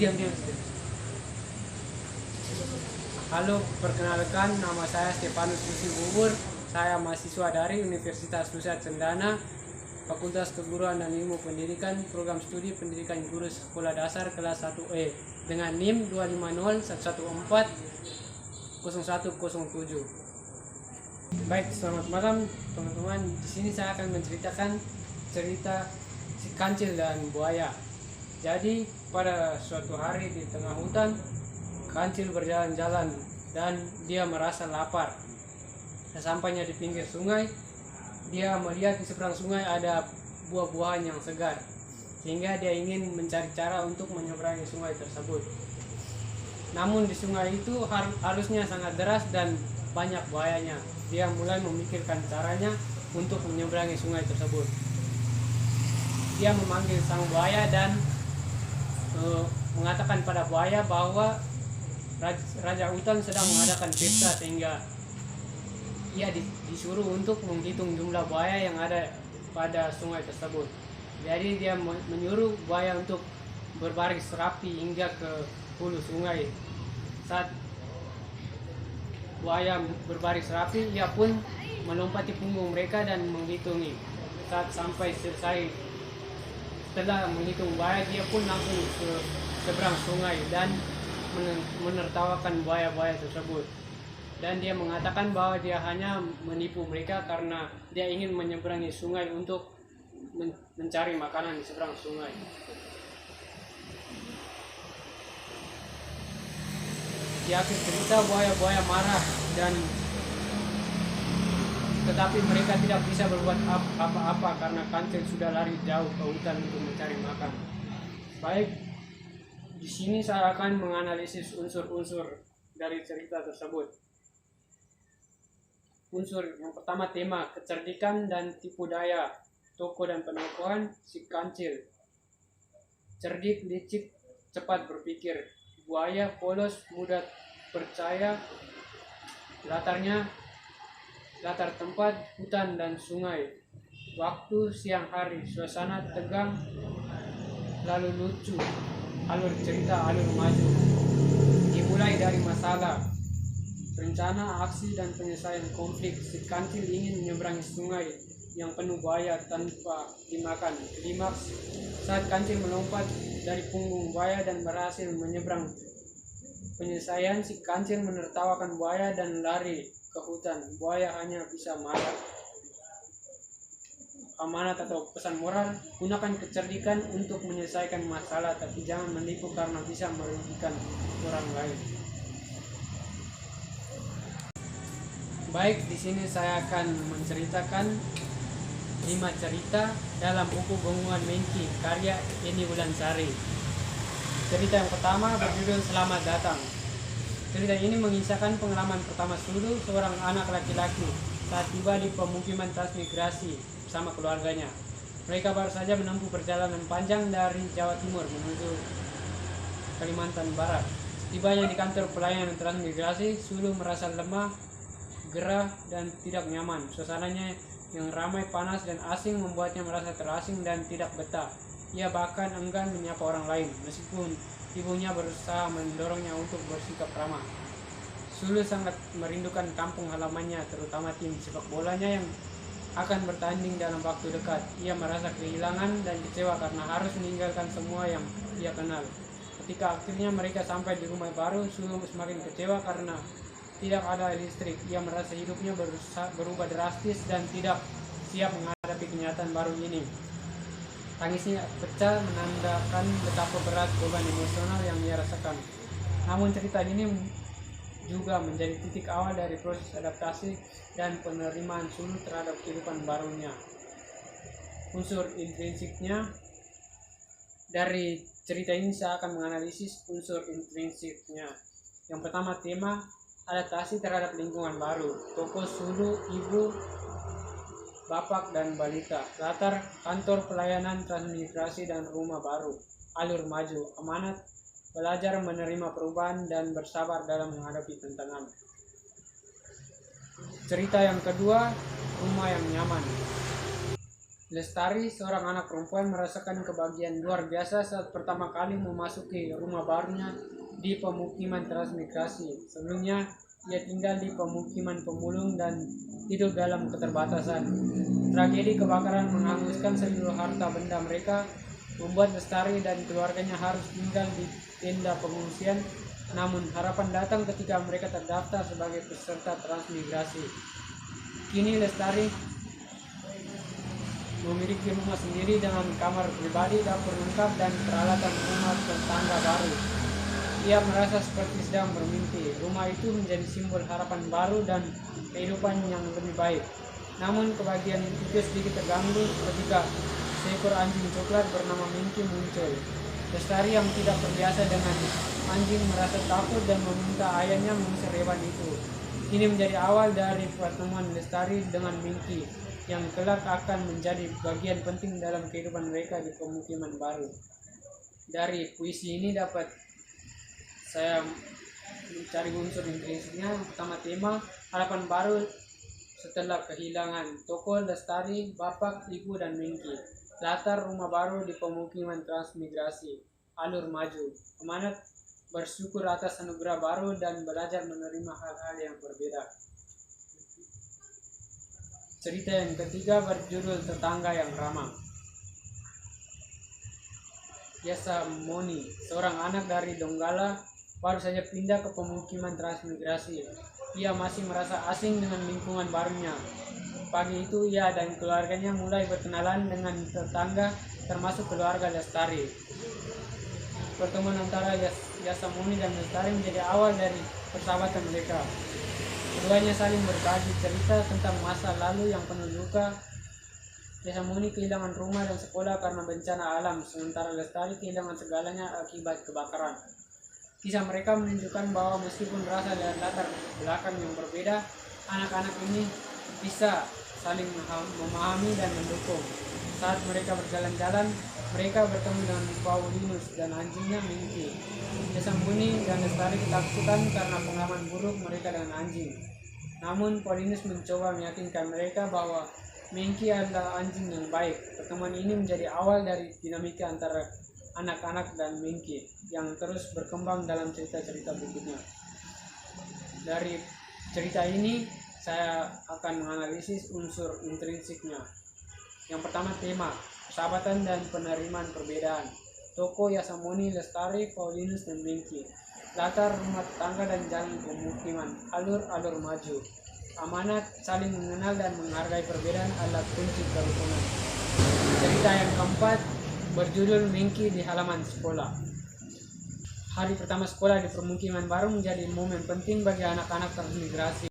Diam. Halo, perkenalkan nama saya Stefanus Lusi Bubur. Saya mahasiswa dari Universitas Nusa Cendana, Fakultas Keguruan dan Ilmu Pendidikan, Program Studi Pendidikan Guru Sekolah Dasar kelas 1E dengan NIM 25011140107. Baik, selamat malam teman-teman. Di sini saya akan menceritakan cerita si kancil dan buaya. Jadi pada suatu hari di tengah hutan, kancil berjalan-jalan dan dia merasa lapar. Sesampainya di pinggir sungai, dia melihat di seberang sungai ada buah-buahan yang segar, sehingga dia ingin mencari cara untuk menyeberangi sungai tersebut. Namun di sungai itu arusnya sangat deras dan banyak buayanya. Dia mulai memikirkan caranya untuk menyeberangi sungai tersebut. Dia memanggil sang buaya dan mengatakan pada buaya bahwa Raja Hutan sedang mengadakan pesta, sehingga ia disuruh untuk menghitung jumlah buaya yang ada pada sungai tersebut. Jadi dia menyuruh buaya untuk berbaris rapi hingga ke hulu sungai. Saat buaya berbaris rapi, ia pun melompati punggung mereka dan menghitungi. Saat sampai selesai, setelah menghitung buaya, dia pun langsung ke seberang sungai dan menertawakan buaya-buaya tersebut. Dan dia mengatakan bahwa dia hanya menipu mereka karena dia ingin menyeberangi sungai untuk mencari makanan di seberang sungai. Di akhir cerita, buaya-buaya marah tetapi mereka tidak bisa berbuat apa-apa karena kancil sudah lari jauh ke hutan untuk mencari makan. Baik, di sini saya akan menganalisis unsur-unsur dari cerita tersebut. Unsur yang pertama, tema kecerdikan dan tipu daya tokoh dan penokohan si kancil. Cerdik, licik, cepat berpikir. Buaya polos, mudah percaya. Latar tempat hutan dan sungai. Waktu siang hari, suasana tegang lalu lucu. Alur cerita, alur maju. Dimulai dari masalah, rencana, aksi, dan penyelesaian konflik. Si kancil ingin menyeberangi sungai yang penuh buaya tanpa dimakan. Klimaks, saat kancil melompat dari punggung buaya dan berhasil menyeberang. Penyelesaian, si kancil menertawakan buaya dan lari ke hutan. Buaya hanya bisa marah. Amanat atau pesan moral, gunakan kecerdikan untuk menyelesaikan masalah, tapi jangan menipu karena bisa merugikan orang lain. Baik, di sini saya akan menceritakan 5 cerita dalam buku Gonggongan Mengki karya Eni Wulansari. Cerita yang pertama berjudul Selamat Datang. Cerita ini mengisahkan pengalaman pertama Sulu, seorang anak laki-laki, saat tiba di pemukiman transmigrasi bersama keluarganya. Mereka baru saja menempuh perjalanan panjang dari Jawa Timur menuju Kalimantan Barat. Tibanya di kantor pelayanan transmigrasi, Sulu merasa lemah, gerah, dan tidak nyaman. Suasananya yang ramai, panas, dan asing membuatnya merasa terasing dan tidak betah. Ia bahkan enggan menyapa orang lain, meskipun ibunya berusaha mendorongnya untuk bersikap ramah. Sulu sangat merindukan kampung halamannya, terutama tim sepak bolanya yang akan bertanding dalam waktu dekat. Ia merasa kehilangan dan kecewa karena harus meninggalkan semua yang ia kenal. Ketika akhirnya mereka sampai di rumah baru, Sulu semakin kecewa karena tidak ada listrik. Ia merasa hidupnya berubah drastis dan tidak siap menghadapi kenyataan baru ini. Tangisnya pecah menandakan betapa berat beban emosional yang ia rasakan. Namun cerita ini juga menjadi titik awal dari proses adaptasi dan penerimaan Sulu terhadap kehidupan barunya. Unsur intrinsiknya, dari cerita ini saya akan menganalisis unsur intrinsiknya. Yang pertama, tema adaptasi terhadap lingkungan baru. Tokoh Sulu, ibu, bapak, dan balita. Latar kantor pelayanan transmigrasi dan rumah baru. Alur maju, amanat, belajar menerima perubahan dan bersabar dalam menghadapi tantangan. Cerita yang kedua, rumah yang nyaman. Lestari, seorang anak perempuan, merasakan kebahagiaan luar biasa saat pertama kali memasuki rumah barunya di pemukiman transmigrasi. Sebelumnya, ia tinggal di pemukiman pemulung dan hidup dalam keterbatasan. Tragedi kebakaran menghanguskan seluruh harta benda mereka, membuat Lestari dan keluarganya harus tinggal di tenda pengungsian. Namun, harapan datang ketika mereka terdaftar sebagai peserta transmigrasi. Kini Lestari memiliki rumah sendiri dengan kamar pribadi, dapur lengkap, dan peralatan rumah tangga baru. Ia merasa seperti sedang bermimpi. Rumah itu menjadi simbol harapan baru dan kehidupan yang lebih baik. Namun kebahagiaan itu sedikit terganggu ketika seekor anjing coklat bernama Minky muncul. Lestari yang tidak terbiasa dengan anjing merasa takut dan meminta ayahnya mengusir hewan itu. Ini menjadi awal dari pertemuan Lestari dengan Minky yang kelak akan menjadi bagian penting dalam kehidupan mereka di pemukiman baru. Dari puisi ini dapat saya mencari unsur intrinsiknya. Pertama, tema harapan baru setelah kehilangan tokoh Lestari, bapak, ibu, dan Minky. Latar rumah baru di pemukiman transmigrasi. Alur maju, amanat bersyukur atas anugerah baru dan belajar menerima hal-hal yang berbeda. Cerita yang ketiga berjudul Tetangga yang Ramah. Yasa Moni, seorang anak dari Donggala, baru saja pindah ke pemukiman transmigrasi. Ia masih merasa asing dengan lingkungan barunya. Pagi itu ia dan keluarganya mulai berkenalan dengan tetangga, termasuk keluarga Lestari. Pertemuan antara Yasa Moni dan Lestari menjadi awal dari persahabatan mereka. Keduanya saling berbagi cerita tentang masa lalu yang penuh duka. Yasa Moni kehilangan rumah dan sekolah karena bencana alam, sementara Lestari kehilangan segalanya akibat kebakaran. Kisah mereka menunjukkan bahwa meskipun berasal dari latar belakang yang berbeda, anak-anak ini bisa saling memahami dan mendukung. Saat mereka berjalan-jalan, mereka bertemu dengan Paulinus dan anjingnya Minky. Yasa Moni dan Lestari ketakutan karena pengalaman buruk mereka dengan anjing. Namun Paulinus mencoba meyakinkan mereka bahwa Minky adalah anjing yang baik. Pertemuan ini menjadi awal dari dinamika antara anak-anak dan Minky yang terus berkembang dalam cerita-cerita berikutnya. Dari cerita ini saya akan menganalisis unsur intrinsiknya. Yang pertama, tema persahabatan dan penerimaan perbedaan. Tokoh Yasa Moni, Lestari, Paulinus, dan Minky. Latar rumah tetangga dan jalan pemukiman. Alur-alur maju. Amanat saling mengenal dan menghargai perbedaan adalah kunci kerukunan. Cerita yang keempat berjudul Minky di halaman sekolah. Hari pertama sekolah di permukiman baru menjadi momen penting bagi anak-anak transmigrasi.